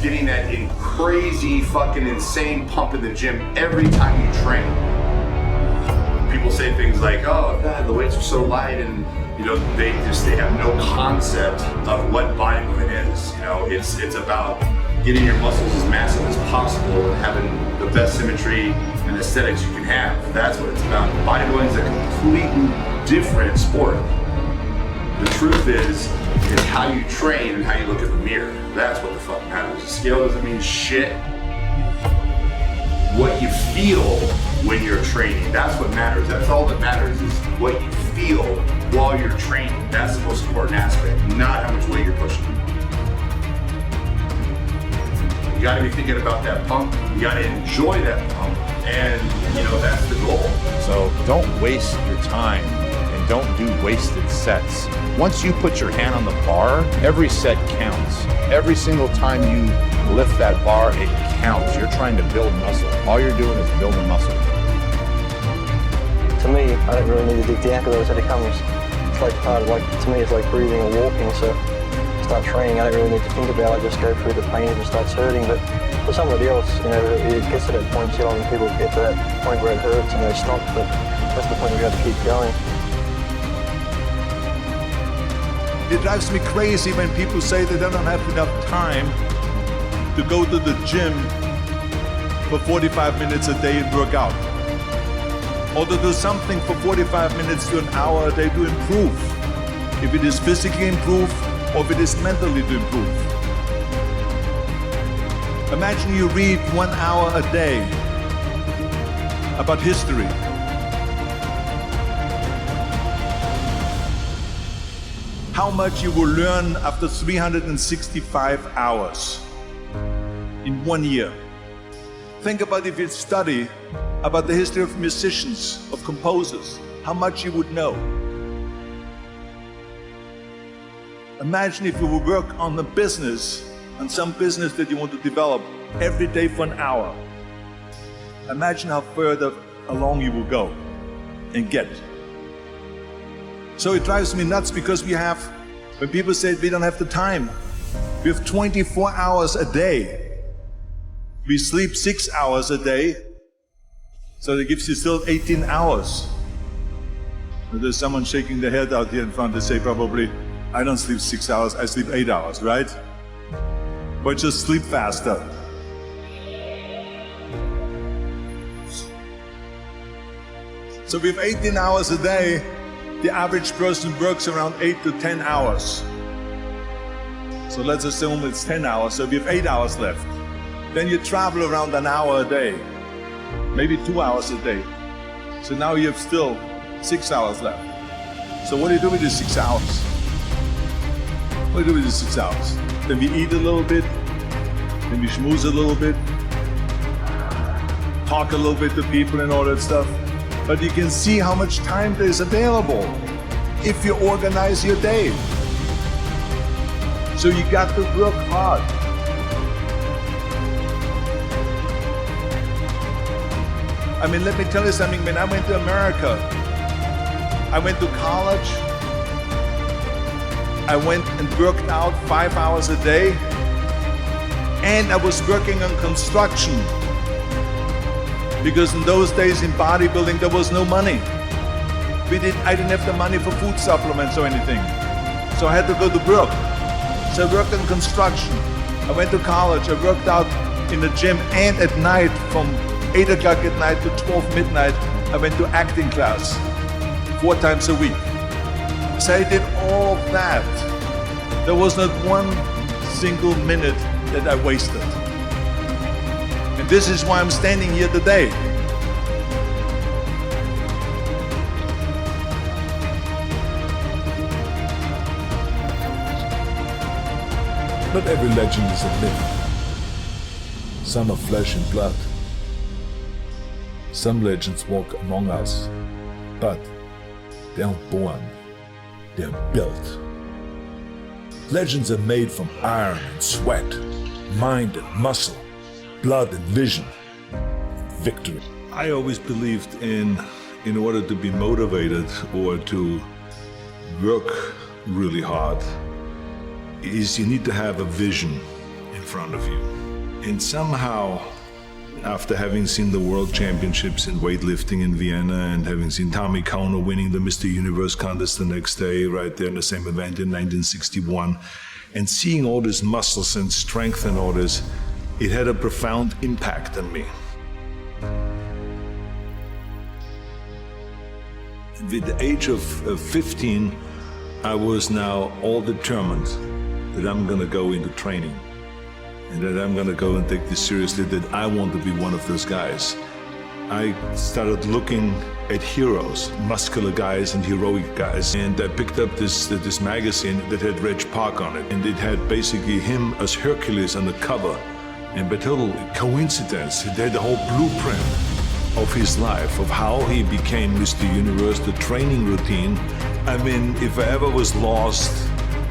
getting that crazy fucking insane pump in the gym every time you train. People say things like, oh God, the weights are so light, and you know, they have no concept of what bodybuilding is. You know, it's about getting your muscles as massive as possible and having the best symmetry and aesthetics you can have. That's what it's about. Bodybuilding is a completely different sport. The truth is how you train and how you look at the mirror. That's what the fuck matters. The scale doesn't mean shit. What you feel when you're training, that's what matters. That's all that matters, is what you feel while you're training. That's the most important aspect, not how much weight you're pushing. You gotta be thinking about that pump. You gotta enjoy that pump. And, you know, that's the goal. So don't waste your time and don't do wasted sets. Once you put your hand on the bar, every set counts. Every single time you lift that bar, it counts. You're trying to build muscle. All you're doing is building muscle. To me, I don't really need to dig down because it comes. It's like part of, to me, it's like breathing or walking. So start training, I don't really need to think about it. I just go through the pain and it starts hurting. But for somebody else, you know, it gets to that point. See, often people get to that point where it hurts and they stop. But that's the point we have to keep going. It drives me crazy when people say they don't have enough time to go to the gym for 45 minutes a day and work out. Or to do something for 45 minutes to an hour a day to improve. If it is physically improve or if it is mentally to improve. Imagine you read 1 hour a day about history. How much you will learn after 365 hours in 1 year. Think about if you study about the history of musicians, of composers, how much you would know. Imagine if you would work on a business, on some business that you want to develop every day for an hour. Imagine how further along you will go and get. So it drives me nuts because when people say we don't have the time, we have 24 hours a day. We sleep 6 hours a day, so that gives you still 18 hours. There's someone shaking their head out here in front. They say probably, I don't sleep 6 hours, I sleep 8 hours, right? But just sleep faster. So we have 18 hours a day. The average person works around 8 to 10 hours. So let's assume it's 10 hours, so we have 8 hours left. Then you travel around an hour a day, maybe 2 hours a day. So now you have still 6 hours left. So what do you do with these 6 hours? What do you do with these 6 hours? Then we eat a little bit, then we schmooze a little bit, talk a little bit to people and all that stuff. But you can see how much time there is available if you organize your day. So you got to work hard. I mean, let me tell you something. When I went to America, I went to college. I went and worked out 5 hours a day. And I was working on construction. Because in those days in bodybuilding, there was no money. I didn't have the money for food supplements or anything. So I had to go to work. So I worked in construction. I went to college. I worked out in the gym, and at night from 8 o'clock at night to 12 midnight, I went to acting class 4 times a week. So I did all of that. There was not one single minute that I wasted. And this is why I'm standing here today. Not every legend is a myth. Some are flesh and blood. Some legends walk among us, but they aren't born, they are built. Legends are made from iron and sweat, mind and muscle, blood and vision, and victory. I always believed in order to be motivated or to work really hard, is you need to have a vision and front of you. And somehow, after having seen the World Championships in weightlifting in Vienna and having seen Tommy Kauner winning the Mr. Universe contest the next day, right there in the same event in 1961, and seeing all these muscles and strength and all this, it had a profound impact on me. With the age of 15, I was now all determined that I'm gonna go into training and that I'm gonna go and take this seriously, that I want to be one of those guys. I started looking at heroes, muscular guys and heroic guys, and I picked up this magazine that had Reg Park on it, and it had basically him as Hercules on the cover. And by total coincidence, it had the whole blueprint of his life, of how he became Mr. Universe, the training routine. I mean, if I ever was lost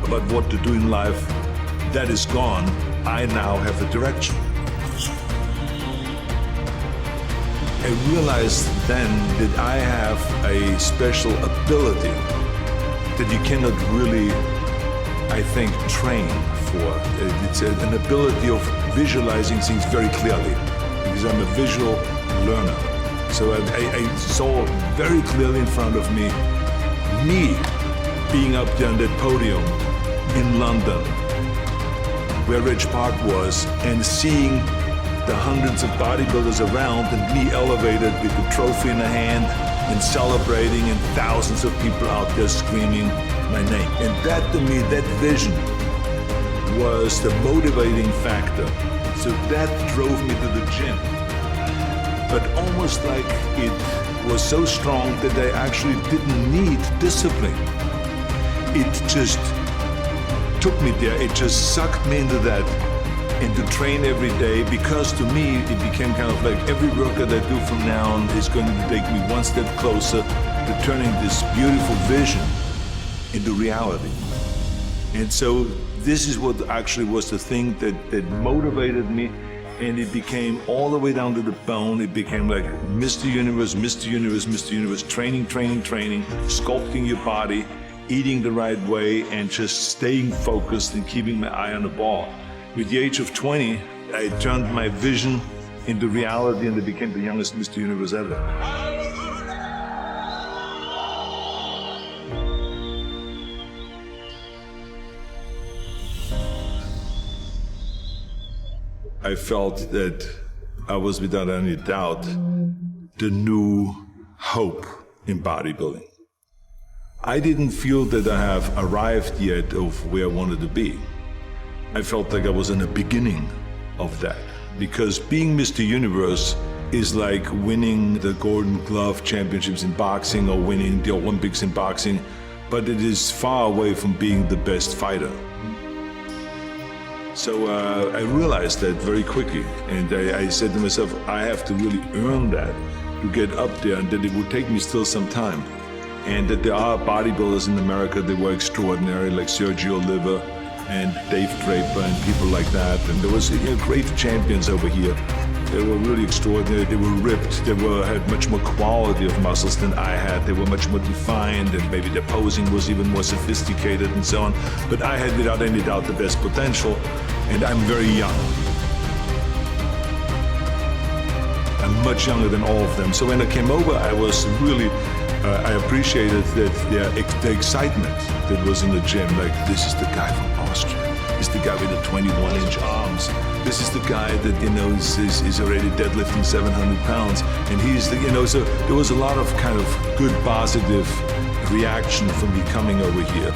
about what to do in life, that is gone. I now have a direction. I realized then that I have a special ability that you cannot really, I think, train for. It's an ability of visualizing things very clearly, because I'm a visual learner. So I saw very clearly in front of me being up there on that podium in London, where Reg Park was, and seeing the hundreds of bodybuilders around and me elevated with the trophy in the hand and celebrating, and thousands of people out there screaming my name. And that, to me, that vision was the motivating factor. So that drove me to the gym. But almost like it was so strong that I actually didn't need discipline. It just took me there. It just sucked me into that, and to train every day, because to me it became kind of like every workout I do from now on is going to take me one step closer to turning this beautiful vision into reality. And so this is what actually was the thing that motivated me, and it became all the way down to the bone. It became like Mr. Universe, Mr. Universe, Mr. Universe, training, sculpting your body, eating the right way, and just staying focused and keeping my eye on the ball. With the age of 20, I turned my vision into reality, and I became the youngest Mr. Universe ever. I felt that I was, without any doubt, the new hope in bodybuilding. I didn't feel that I have arrived yet of where I wanted to be. I felt like I was in the beginning of that, because being Mr. Universe is like winning the Golden Glove championships in boxing or winning the Olympics in boxing, but it is far away from being the best fighter. So I realized that very quickly, and I said to myself, I have to really earn that to get up there, and that it would take me still some time. And that there are bodybuilders in America that were extraordinary, like Sergio Oliva and Dave Draper and people like that. And there was great champions over here. They were really extraordinary. They were ripped. They had much more quality of muscles than I had. They were much more defined, and maybe their posing was even more sophisticated and so on. But I had, without any doubt, the best potential, and I'm very young. I'm much younger than all of them. So when I came over, I was really, I appreciated that the excitement that was in the gym. Like, this is the guy from Austria. This is the guy with the 21-inch arms. This is the guy that, is already deadlifting 700 pounds. And he's the, so there was a lot of kind of good positive reaction from me coming over here.